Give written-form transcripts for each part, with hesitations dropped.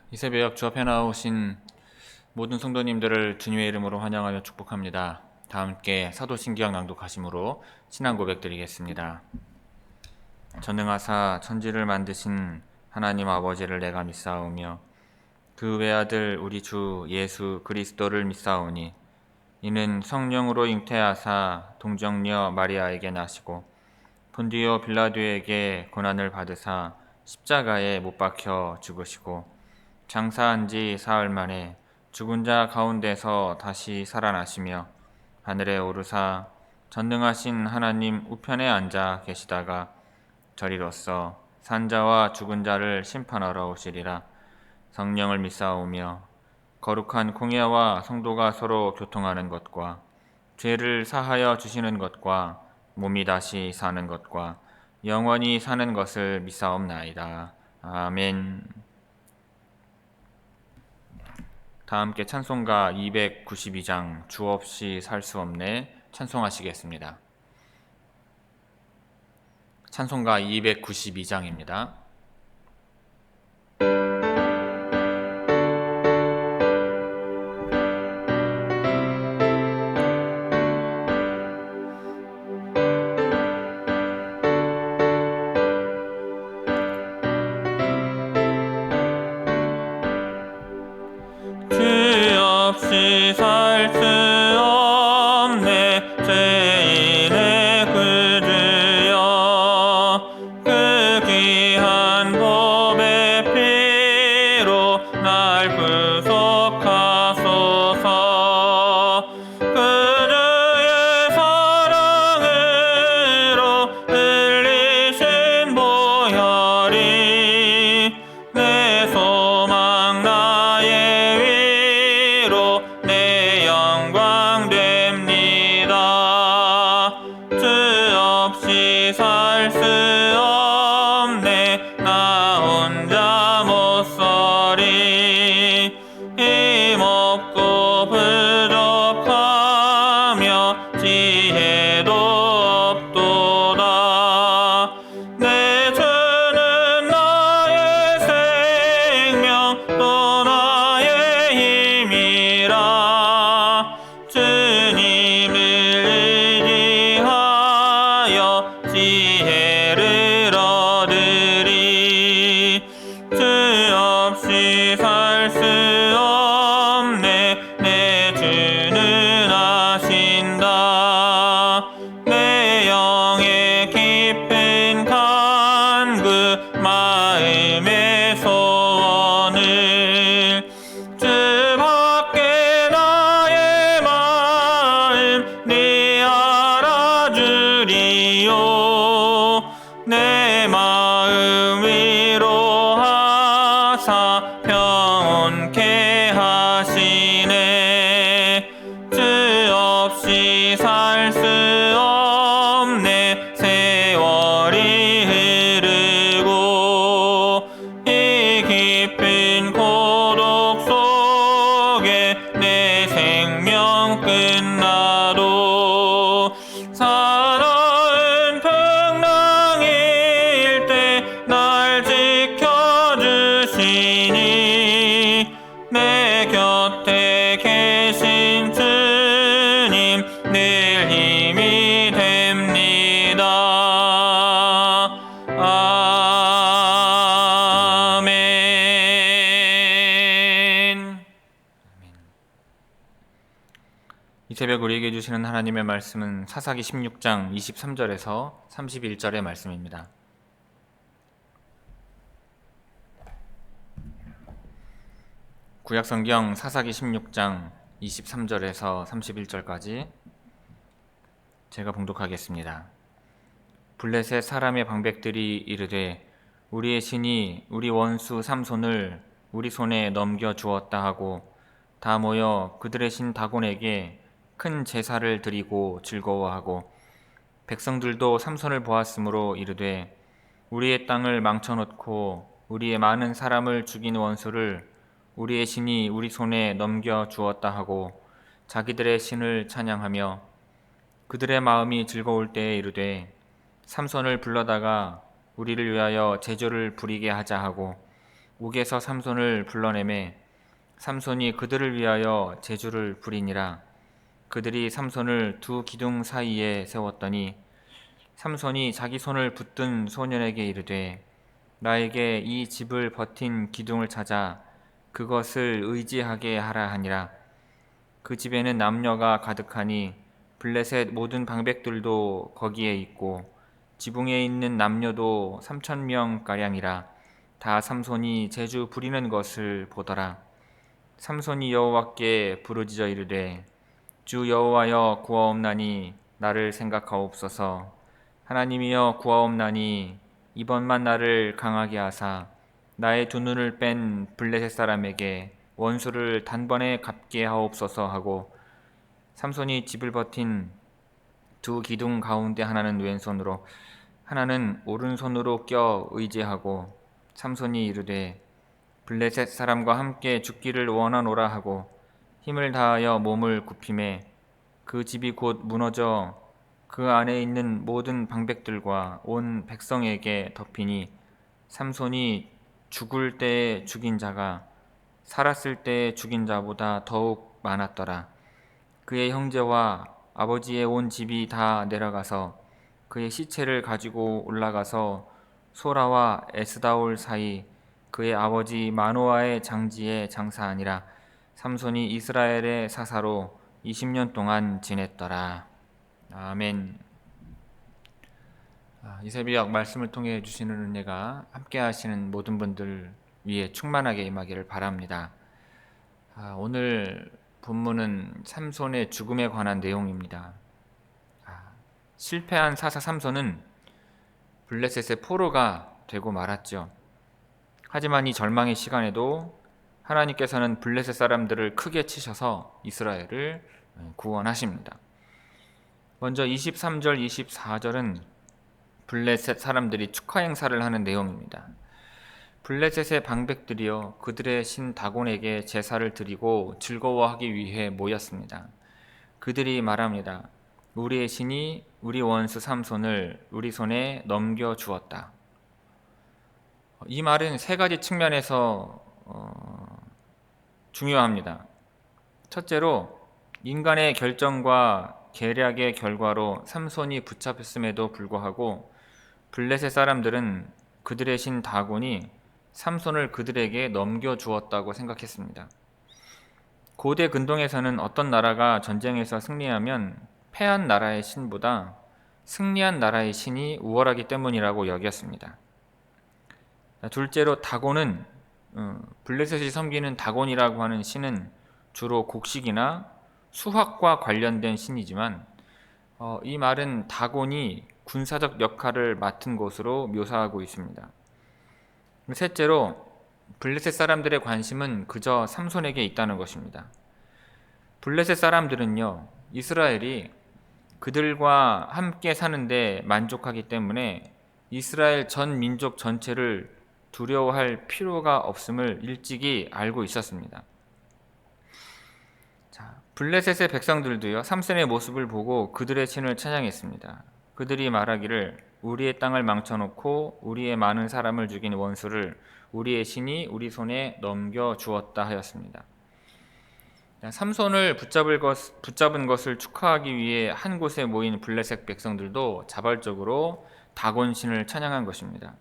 이 새벽 주 앞에 나오신 모든 성도님들을 주님의 이름으로 환영하여 축복합니다. 다 함께 사도신기약 낭독하심으로 신앙 고백드리겠습니다. 전능하사 천지를 만드신 하나님 아버지를 내가 믿사오며 그 외아들 우리 주 예수 그리스도를 믿사오니 이는 성령으로 잉태하사 동정녀 마리아에게 나시고 본디오 빌라도에게 고난을 받으사 십자가에 못 박혀 죽으시고 장사한 지 사흘 만에 죽은 자 가운데서 다시 살아나시며 하늘에 오르사 전능하신 하나님 우편에 앉아 계시다가 저리로서 산자와 죽은 자를 심판하러 오시리라. 성령을 믿사오며 거룩한 공예와 성도가 서로 교통하는 것과 죄를 사하여 주시는 것과 몸이 다시 사는 것과 영원히 사는 것을 믿사옵나이다. 아멘. 다 함께 찬송가 292장 주 없이 살 수 없네 찬송하시겠습니다. 찬송가 292장입니다. 주 없이 살 수 없네 죄인의 구주여 그 귀한 법의 피로 날 구속하소서 그주의 사랑으로 흘리신 보혈이 내 소망 나의 위로 내 영광 됩니다. 주 없이 살 수 없네 나 혼자 못 서리 힘없고 부족하며 지혜도 없도다. 내 주는 나의 생명 또 나의 힘이라. 주님을 의지하여 지혜를 얻으리. 주 없이 살 수 없네 내 주는 아신다. 내 영의 깊은 간구 마음의 소원을 주밖에 나의 마음 네 알아주리요. 내 마음 위로하사 평온케 하시네. 주 없이 살 수 없네 세월이 흐르고 이 깊은 고독 속에 내 생명 끝나도 사나운 풍랑일 때 날 지켜주시니 내 곁에 계신 주님 늘 힘이 됩니다. 아멘. 이 새벽 우리에게 주시는 하나님의 말씀은 사사기 16장 23절에서 31절의 말씀입니다. 구약성경 사사기 16장 23절에서 31절까지 제가 봉독하겠습니다. 블레셋 사람의 방백들이 이르되 우리의 신이 우리 원수 삼손을 우리 손에 넘겨 주었다 하고 다 모여 그들의 신 다곤에게 큰 제사를 드리고 즐거워하고 백성들도 삼손을 보았으므로 이르되 우리의 땅을 망쳐놓고 우리의 많은 사람을 죽인 원수를 우리의 신이 우리 손에 넘겨 주었다 하고 자기들의 신을 찬양하며 그들의 마음이 즐거울 때에 이르되 삼손을 불러다가 우리를 위하여 제조를 부리게 하자 하고 옥에서 삼손을 불러내매 삼손이 그들을 위하여 제주를 부리니라. 그들이 삼손을 두 기둥 사이에 세웠더니 삼손이 자기 손을 붙든 소년에게 이르되 나에게 이 집을 버틴 기둥을 찾아 그것을 의지하게 하라 하니라. 그 집에는 남녀가 가득하니 블레셋 모든 방백들도 거기에 있고 지붕에 있는 남녀도 3,000명 가량이라. 다 삼손이 제주 부리는 것을 보더라. 삼손이 여호와께 부르짖어 이르되 주 여호와여 구하옵나니 나를 생각하옵소서. 하나님이여 구하옵나니 이번만 나를 강하게 하사 나의 두 눈을 뺀 블레셋 사람에게 원수를 단번에 갚게 하옵소서 하고 삼손이 집을 버틴 두 기둥 가운데 하나는 왼손으로 하나는 오른손으로 껴 의지하고 삼손이 이르되 블레셋 사람과 함께 죽기를 원하노라 하고 힘을 다하여 몸을 굽히매 그 집이 곧 무너져 그 안에 있는 모든 방백들과 온 백성에게 덮이니 삼손이 죽을 때에 죽인 자가 살았을 때에 죽인 자보다 더욱 많았더라. 그의 형제와 아버지의 온 집이 다 내려가서 그의 시체를 가지고 올라가서 소라와 에스다올 사이 그의 아버지 마노아의 장지에 장사하니라. 삼손이 이스라엘의 사사로 20년 동안 지냈더라. 아멘. 이 새벽 말씀을 통해 주시는 은혜가 함께 하시는 모든 분들 위에 충만하게 임하기를 바랍니다. 오늘 본문은 삼손의 죽음에 관한 내용입니다. 실패한 사사 삼손은 블레셋의 포로가 되고 말았죠. 하지만 이 절망의 시간에도 하나님께서는 블레셋 사람들을 크게 치셔서 이스라엘을 구원하십니다. 먼저 23절, 24절은 블레셋 사람들이 축하 행사를 하는 내용입니다. 블레셋의 방백들이여 그들의 신 다곤에게 제사를 드리고 즐거워하기 위해 모였습니다. 그들이 말합니다. 우리의 신이 우리 원수 삼손을 우리 손에 넘겨주었다. 이 말은 세 가지 측면에서 중요합니다. 첫째로 인간의 결정과 계략의 결과로 삼손이 붙잡혔음에도 불구하고 블레셋 사람들은 그들의 신 다곤이 삼손을 그들에게 넘겨주었다고 생각했습니다. 고대 근동에서는 어떤 나라가 전쟁에서 승리하면 패한 나라의 신보다 승리한 나라의 신이 우월하기 때문이라고 여겼습니다. 둘째로 다곤은 블레셋이 섬기는 다곤이라고 하는 신은 주로 곡식이나 수확과 관련된 신이지만 이 말은 다곤이 군사적 역할을 맡은 것으로 묘사하고 있습니다. 셋째로 블레셋 사람들의 관심은 그저 삼손에게 있다는 것입니다. 블레셋 사람들은요, 이스라엘이 그들과 함께 사는데 만족하기 때문에 이스라엘 전 민족 전체를 두려워할 필요가 없음을 일찍이 알고 있었습니다. 블레셋의 백성들도요, 삼손의 모습을 보고 그들의 신을 찬양했습니다. 그들이 말하기를 우리의 땅을 망쳐놓고 우리의 많은 사람을 죽인 원수를 우리의 신이 우리 손에 넘겨주었다 하였습니다. 삼손을 붙잡은 것을 축하하기 위해 한 곳에 모인 블레셋 백성들도 자발적으로 다곤 신을 찬양한 것입니다.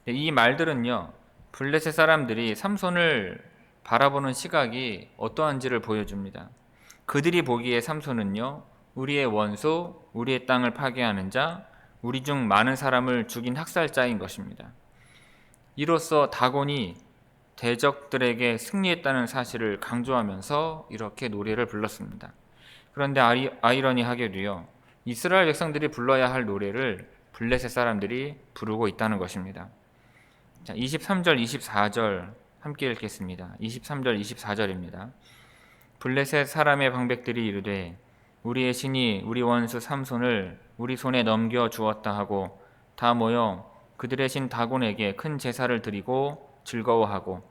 이 말들은요, 블레셋 사람들이 삼손을 바라보는 시각이 어떠한지를 보여줍니다. 그들이 보기에 삼손은요, 우리의 원수, 우리의 땅을 파괴하는 자, 우리 중 많은 사람을 죽인 학살자인 것입니다. 이로써 다곤이 대적들에게 승리했다는 사실을 강조하면서 이렇게 노래를 불렀습니다. 그런데 아이러니하게도요, 이스라엘 백성들이 불러야 할 노래를 블레셋 사람들이 부르고 있다는 것입니다. 23절, 24절 함께 읽겠습니다. 23절, 24절입니다. 블레셋 사람의 방백들이 이르되 우리의 신이 우리 원수 삼손을 우리 손에 넘겨 주었다 하고 다 모여 그들의 신 다곤에게 큰 제사를 드리고 즐거워하고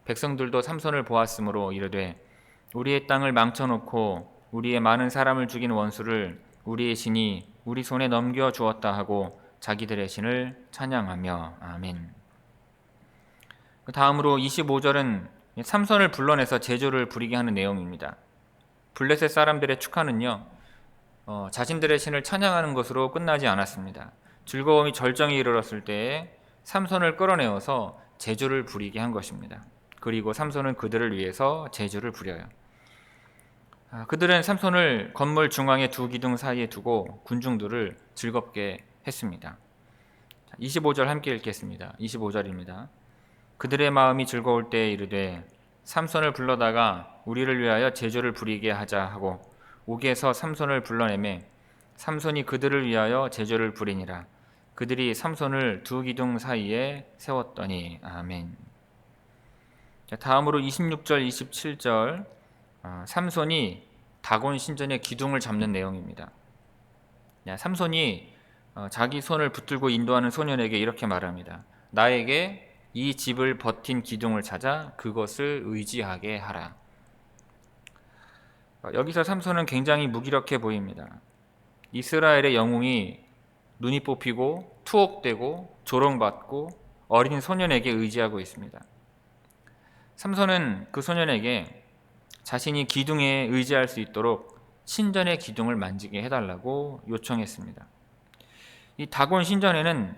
백성들도 삼손을 보았으므로 이르되 우리의 땅을 망쳐놓고 우리의 많은 사람을 죽인 원수를 우리의 신이 우리 손에 넘겨 주었다 하고 자기들의 신을 찬양하며 아멘. 그 다음으로 25절은 삼손을 불러내서 제조를 부리게 하는 내용입니다. 블레셋 사람들의 축하는요, 자신들의 신을 찬양하는 것으로 끝나지 않았습니다. 즐거움이 절정에 이르렀을 때에 삼손을 끌어내어서 제조를 부리게 한 것입니다. 그리고 삼손은 그들을 위해서 제조를 부려요. 그들은 삼손을 건물 중앙의 두 기둥 사이에 두고 군중들을 즐겁게 했습니다. 25절 함께 읽겠습니다. 25절입니다. 그들의 마음이 즐거울 때에 이르되 삼손을 불러다가 우리를 위하여 제조를 부리게 하자 하고 옥에서 삼손을 불러내매 삼손이 그들을 위하여 제조를 부리니라. 그들이 삼손을 두 기둥 사이에 세웠더니. 아멘. 다음으로 26절 27절 삼손이 다곤 신전의 기둥을 잡는 내용입니다. 삼손이 자기 손을 붙들고 인도하는 소년에게 이렇게 말합니다. 나에게 이 집을 버틴 기둥을 찾아 그것을 의지하게 하라. 여기서 삼손은 굉장히 무기력해 보입니다. 이스라엘의 영웅이 눈이 뽑히고 투옥되고 조롱받고 어린 소년에게 의지하고 있습니다. 삼손은 그 소년에게 자신이 기둥에 의지할 수 있도록 신전의 기둥을 만지게 해달라고 요청했습니다. 이 다곤 신전에는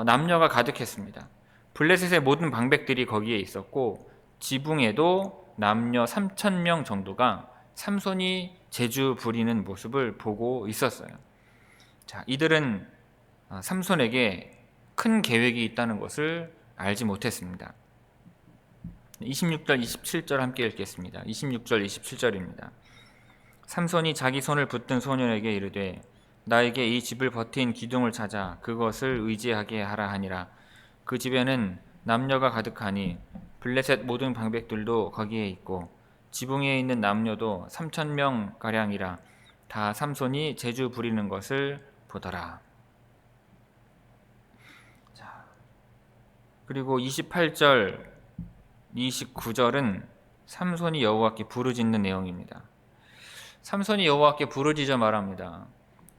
남녀가 가득했습니다. 블레셋의 모든 방백들이 거기에 있었고 지붕에도 남녀 3,000명 정도가 삼손이 제주 부리는 모습을 보고 있었어요. 자, 이들은 삼손에게 큰 계획이 있다는 것을 알지 못했습니다. 26절 27절 함께 읽겠습니다. 26절 27절입니다. 삼손이 자기 손을 붙든 소년에게 이르되 나에게 이 집을 버틴 기둥을 찾아 그것을 의지하게 하라 하니라. 그 집에는 남녀가 가득하니 블레셋 모든 방백들도 거기에 있고 지붕에 있는 남녀도 3,000명 가량이라. 다 삼손이 제주 부리는 것을 보더라. 자, 그리고 28절 29절은 삼손이 여호와께 부르짖는 내용입니다. 삼손이 여호와께 부르짖어 말합니다.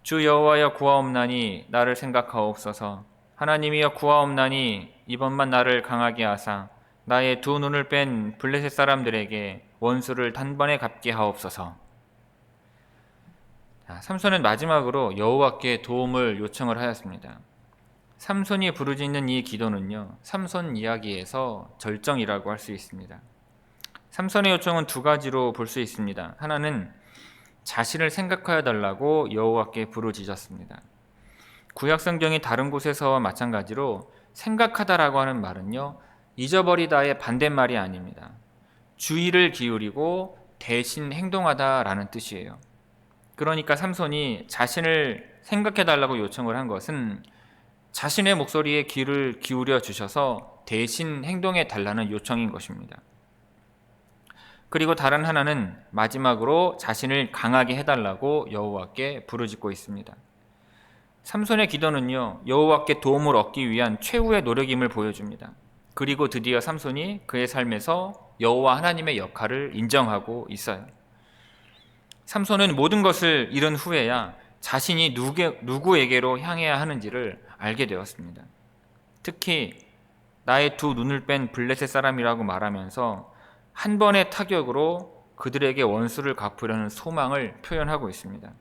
주 여호와여 구하옵나니 나를 생각하옵소서. 하나님이여 구하옵나니 이번만 나를 강하게 하사 나의 두 눈을 뺀 블레셋 사람들에게 원수를 단번에 갚게 하옵소서. 삼손은 마지막으로 여호와께 도움을 요청을 하였습니다. 삼손이 부르짖는 이 기도는요, 삼손 이야기에서 절정이라고 할 수 있습니다. 삼손의 요청은 두 가지로 볼 수 있습니다. 하나는 자신을 생각하여 달라고 여호와께 부르짖었습니다. 구약성경의 다른 곳에서와 마찬가지로 생각하다라고 하는 말은요, 잊어버리다의 반대말이 아닙니다. 주의를 기울이고 대신 행동하다라는 뜻이에요. 그러니까 삼손이 자신을 생각해 달라고 요청을 한 것은 자신의 목소리에 귀를 기울여 주셔서 대신 행동해 달라는 요청인 것입니다. 그리고 다른 하나는 마지막으로 자신을 강하게 해달라고 여호와께 부르짖고 있습니다. 삼손의 기도는요, 여호와께 도움을 얻기 위한 최후의 노력임을 보여줍니다. 그리고 드디어 삼손이 그의 삶에서 여호와 하나님의 역할을 인정하고 있어요. 삼손은 모든 것을 잃은 후에야 자신이 누구에게로 향해야 하는지를 알게 되었습니다. 특히 나의 두 눈을 뺀 블레셋 사람이라고 말하면서 한 번의 타격으로 그들에게 원수를 갚으려는 소망을 표현하고 있습니다.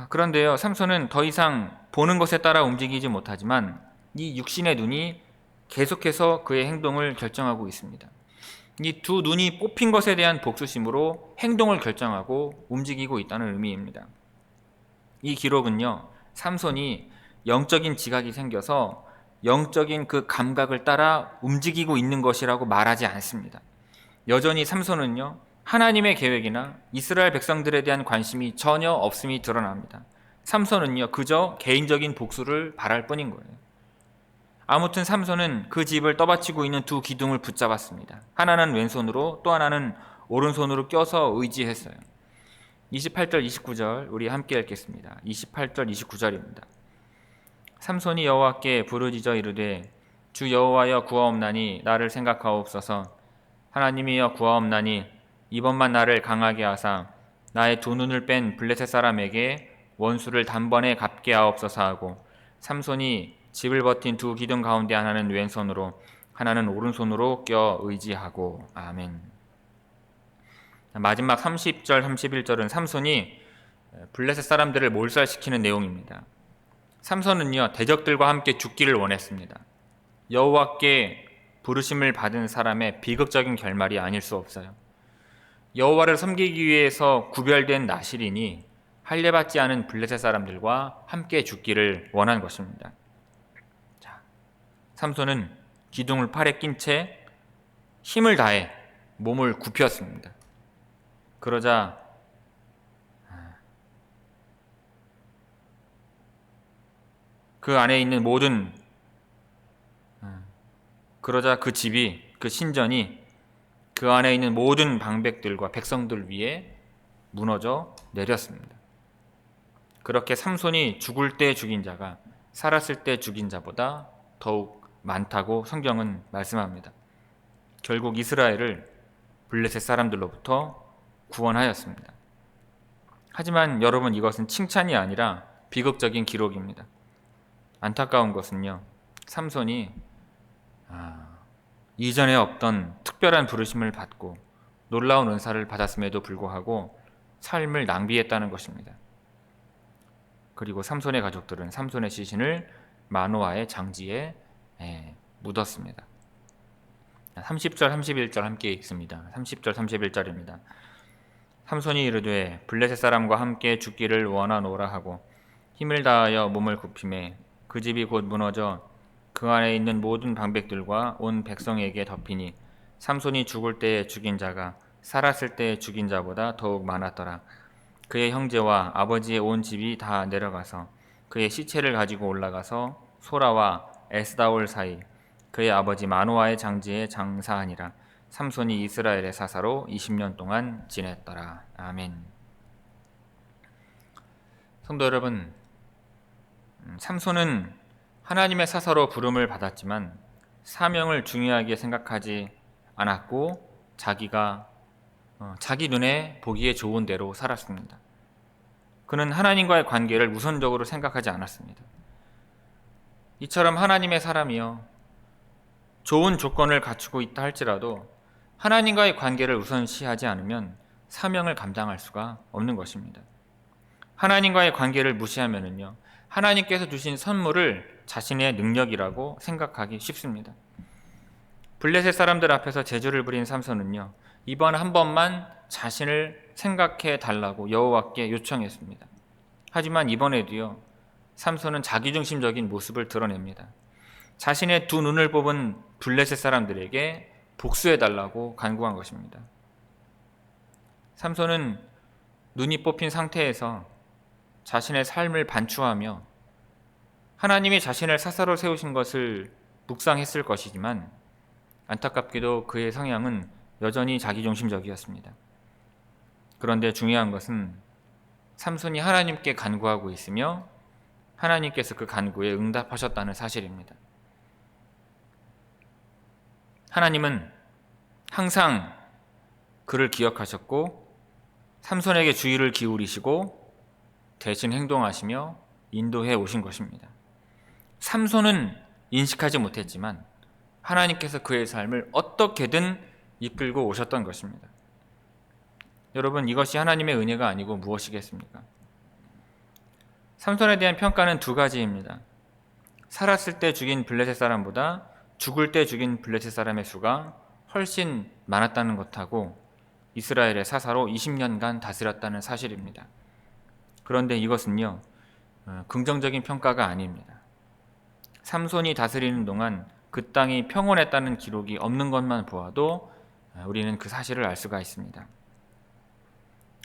그런데요, 삼손은 더 이상 보는 것에 따라 움직이지 못하지만 이 육신의 눈이 계속해서 그의 행동을 결정하고 있습니다. 이 두 눈이 뽑힌 것에 대한 복수심으로 행동을 결정하고 움직이고 있다는 의미입니다. 이 기록은요, 삼손이 영적인 지각이 생겨서 영적인 그 감각을 따라 움직이고 있는 것이라고 말하지 않습니다. 여전히 삼손은요, 하나님의 계획이나 이스라엘 백성들에 대한 관심이 전혀 없음이 드러납니다. 삼손은요, 그저 개인적인 복수를 바랄 뿐인 거예요. 아무튼 삼손은 그 집을 떠받치고 있는 두 기둥을 붙잡았습니다. 하나는 왼손으로 또 하나는 오른손으로 껴서 의지했어요. 28절 29절 우리 함께 읽겠습니다. 28절 29절입니다. 삼손이 여호와께 부르짖어 이르되 주 여호와여 구하옵나니 나를 생각하옵소서. 하나님이여 구하옵나니 이번만 나를 강하게 하사 나의 두 눈을 뺀 블레셋 사람에게 원수를 단번에 갚게 하옵소서 하고 삼손이 집을 버틴 두 기둥 가운데 하나는 왼손으로 하나는 오른손으로 껴 의지하고. 아멘. 마지막 30절 31절은 삼손이 블레셋 사람들을 몰살시키는 내용입니다. 삼손은요, 대적들과 함께 죽기를 원했습니다. 여호와께 부르심을 받은 사람의 비극적인 결말이 아닐 수 없어요. 여호와를 섬기기 위해서 구별된 나실인이 할례받지 않은 블레셋 사람들과 함께 죽기를 원한 것입니다. 자, 삼손은 기둥을 팔에 낀 채 힘을 다해 몸을 굽혔습니다. 그러자 그 안에 있는 모든 그 집이, 그 신전이 그 안에 있는 모든 방백들과 백성들 위에 무너져 내렸습니다. 그렇게 삼손이 죽을 때 죽인 자가 살았을 때 죽인 자보다 더욱 많다고 성경은 말씀합니다. 결국 이스라엘을 블레셋 사람들로부터 구원하였습니다. 하지만 여러분, 이것은 칭찬이 아니라 비극적인 기록입니다. 안타까운 것은요, 삼손이 이전에 없던 특별한 부르심을 받고 놀라운 은사를 받았음에도 불구하고 삶을 낭비했다는 것입니다. 그리고 삼손의 가족들은 삼손의 시신을 마노아의 장지에 묻었습니다. 30절 31절 함께 읽습니다. 30절 31절입니다. 삼손이 이르되 블레셋 사람과 함께 죽기를 원하노라 하고 힘을 다하여 몸을 굽히매 그 집이 곧 무너져 그 안에 있는 모든 방백들과 온 백성에게 덮이니 삼손이 죽을 때에 죽인 자가 살았을 때에 죽인 자보다 더욱 많았더라. 그의 형제와 아버지의 온 집이 다 내려가서 그의 시체를 가지고 올라가서 소라와 에스다올 사이 그의 아버지 마노아의 장지에 장사하니라. 삼손이 이스라엘의 사사로 20년 동안 지냈더라. 아멘. 성도 여러분, 삼손은 하나님의 사사로 부름을 받았지만 사명을 중요하게 생각하지 않았고 자기가 자기 눈에 보기에 좋은 대로 살았습니다. 그는 하나님과의 관계를 우선적으로 생각하지 않았습니다. 이처럼 하나님의 사람이요, 좋은 조건을 갖추고 있다 할지라도 하나님과의 관계를 우선시하지 않으면 사명을 감당할 수가 없는 것입니다. 하나님과의 관계를 무시하면은요, 하나님께서 주신 선물을 자신의 능력이라고 생각하기 쉽습니다. 블레셋 사람들 앞에서 제주를 부린 삼손은요, 이번 한 번만 자신을 생각해 달라고 여호와께 요청했습니다. 하지만 이번에도요, 삼손은 자기중심적인 모습을 드러냅니다. 자신의 두 눈을 뽑은 블레셋 사람들에게 복수해 달라고 간구한 것입니다. 삼손은 눈이 뽑힌 상태에서 자신의 삶을 반추하며 하나님이 자신을 사사로 세우신 것을 묵상했을 것이지만 안타깝게도 그의 성향은 여전히 자기중심적이었습니다. 그런데 중요한 것은 삼손이 하나님께 간구하고 있으며 하나님께서 그 간구에 응답하셨다는 사실입니다. 하나님은 항상 그를 기억하셨고 삼손에게 주의를 기울이시고 대신 행동하시며 인도해 오신 것입니다. 삼손은 인식하지 못했지만 하나님께서 그의 삶을 어떻게든 이끌고 오셨던 것입니다. 여러분, 이것이 하나님의 은혜가 아니고 무엇이겠습니까? 삼손에 대한 평가는 두 가지입니다. 살았을 때 죽인 블레셋 사람보다 죽을 때 죽인 블레셋 사람의 수가 훨씬 많았다는 것하고 이스라엘의 사사로 20년간 다스렸다는 사실입니다. 그런데 이것은요, 긍정적인 평가가 아닙니다. 삼손이 다스리는 동안 그 땅이 평온했다는 기록이 없는 것만 보아도 우리는 그 사실을 알 수가 있습니다.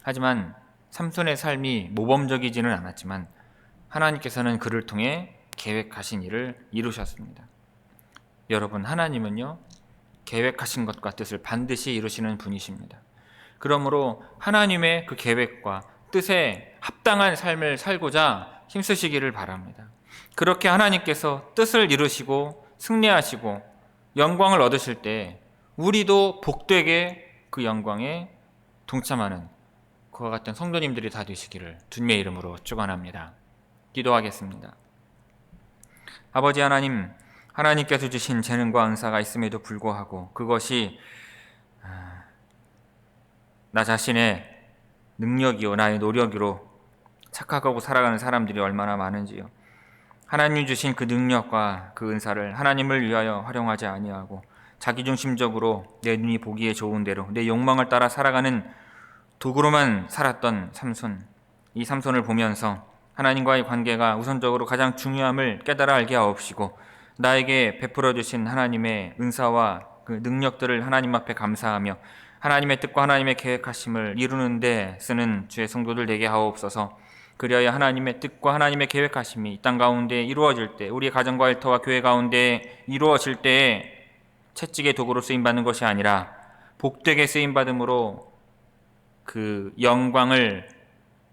하지만 삼손의 삶이 모범적이지는 않았지만 하나님께서는 그를 통해 계획하신 일을 이루셨습니다. 여러분, 하나님은요, 계획하신 것과 뜻을 반드시 이루시는 분이십니다. 그러므로 하나님의 그 계획과 뜻에 합당한 삶을 살고자 힘쓰시기를 바랍니다. 그렇게 하나님께서 뜻을 이루시고 승리하시고 영광을 얻으실 때 우리도 복되게 그 영광에 동참하는 그와 같은 성도님들이 다 되시기를 주님의 이름으로 축원합니다. 기도하겠습니다. 아버지 하나님, 하나님께서 주신 재능과 은사가 있음에도 불구하고 그것이 나 자신의 능력이요 나의 노력으로 착각하고 살아가는 사람들이 얼마나 많은지요. 하나님 주신 그 능력과 그 은사를 하나님을 위하여 활용하지 아니하고 자기중심적으로 내 눈이 보기에 좋은 대로 내 욕망을 따라 살아가는 도구로만 살았던 삼손. 이 삼손을 보면서 하나님과의 관계가 우선적으로 가장 중요함을 깨달아 알게 하옵시고 나에게 베풀어 주신 하나님의 은사와 그 능력들을 하나님 앞에 감사하며 하나님의 뜻과 하나님의 계획하심을 이루는 데 쓰는 주의 성도들 되게 하옵소서. 그리하여 하나님의 뜻과 하나님의 계획하심이 이 땅 가운데 이루어질 때 우리의 가정과 일터와 교회 가운데 이루어질 때에 채찍의 도구로 쓰임받는 것이 아니라 복되게 쓰임받음으로 그 영광을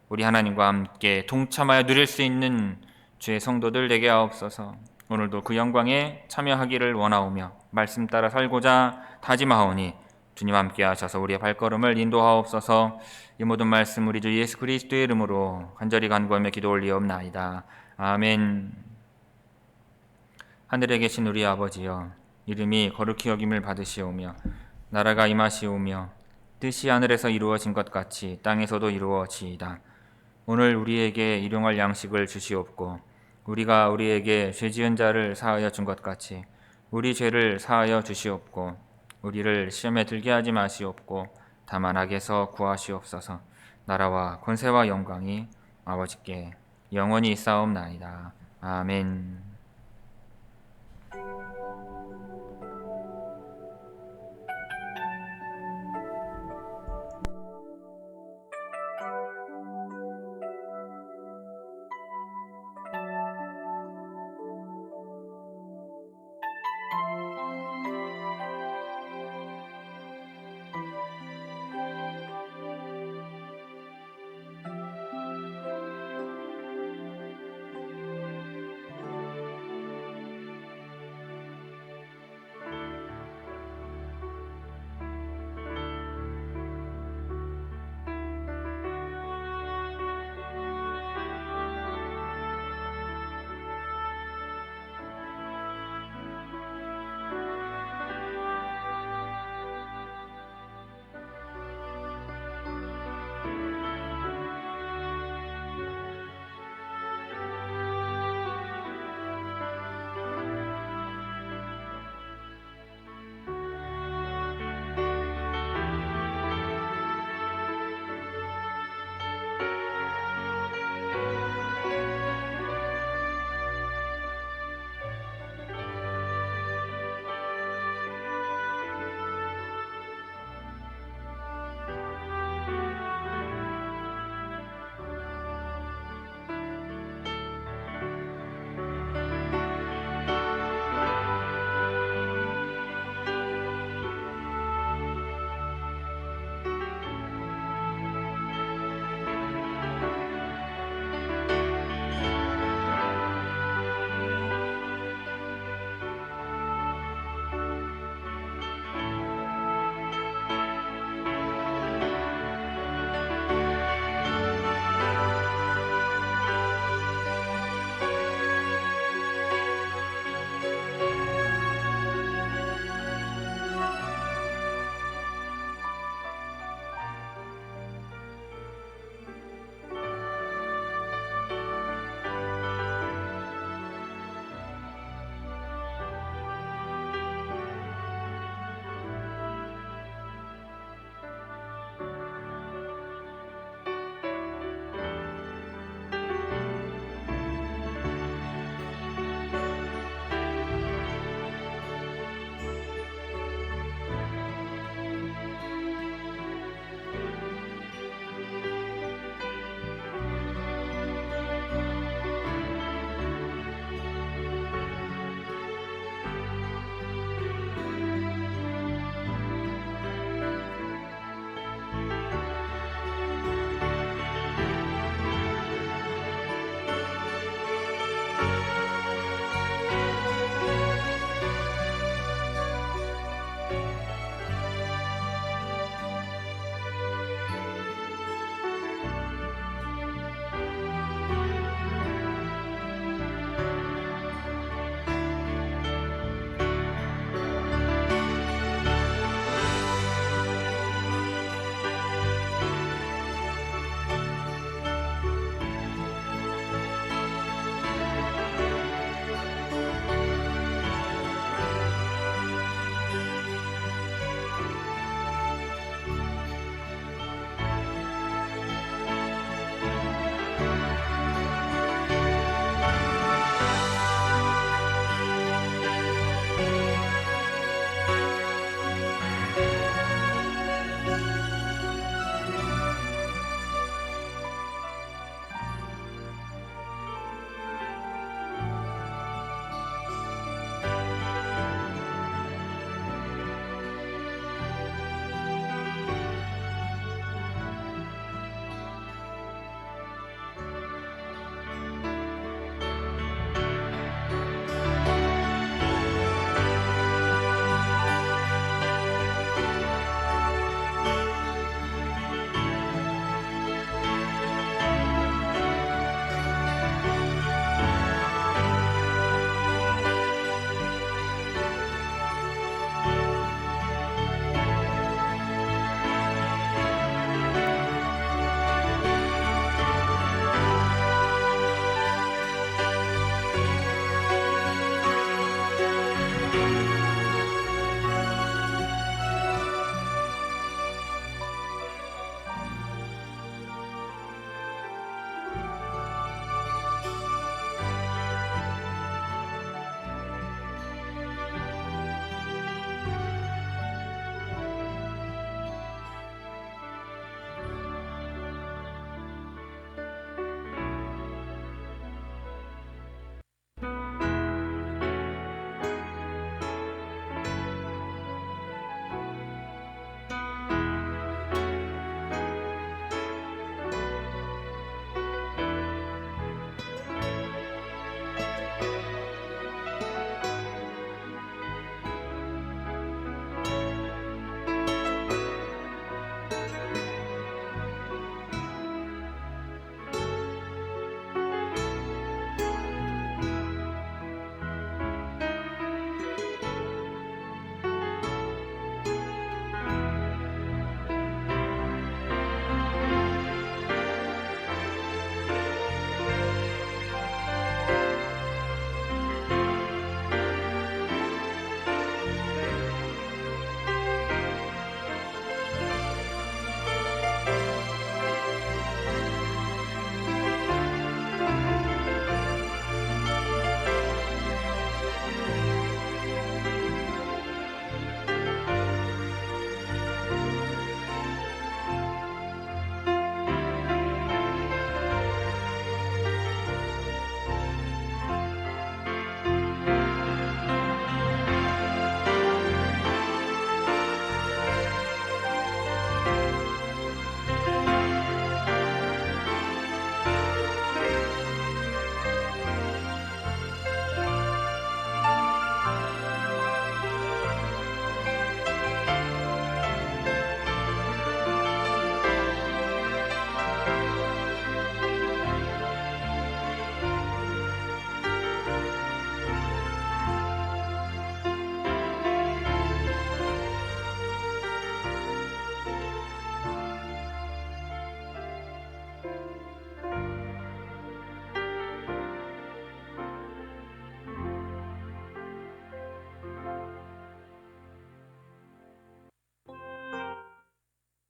우리 하나님과 함께 동참하여 누릴 수 있는 주의 성도들 되게 하옵소서. 오늘도 그 영광에 참여하기를 원하오며 말씀 따라 살고자 다짐하오니 주님 함께 하셔서 우리의 발걸음을 인도하옵소서. 이 모든 말씀 우리 주 예수 그리스도의 이름으로 간절히 간구하며 기도 올리옵나이다. 아멘. 하늘에 계신 우리 아버지여, 이름이 거룩히 여김을 받으시오며 나라가 임하시오며 뜻이 하늘에서 이루어진 것 같이 땅에서도 이루어지이다. 오늘 우리에게 일용할 양식을 주시옵고 우리가 우리에게 죄지은 자를 사하여 준 것 같이 우리 죄를 사하여 주시옵고 우리를 시험에 들게 하지 마시옵고 다만 악에서 구하시옵소서. 나라와 권세와 영광이 아버지께 영원히 있사옵나이다. 아멘.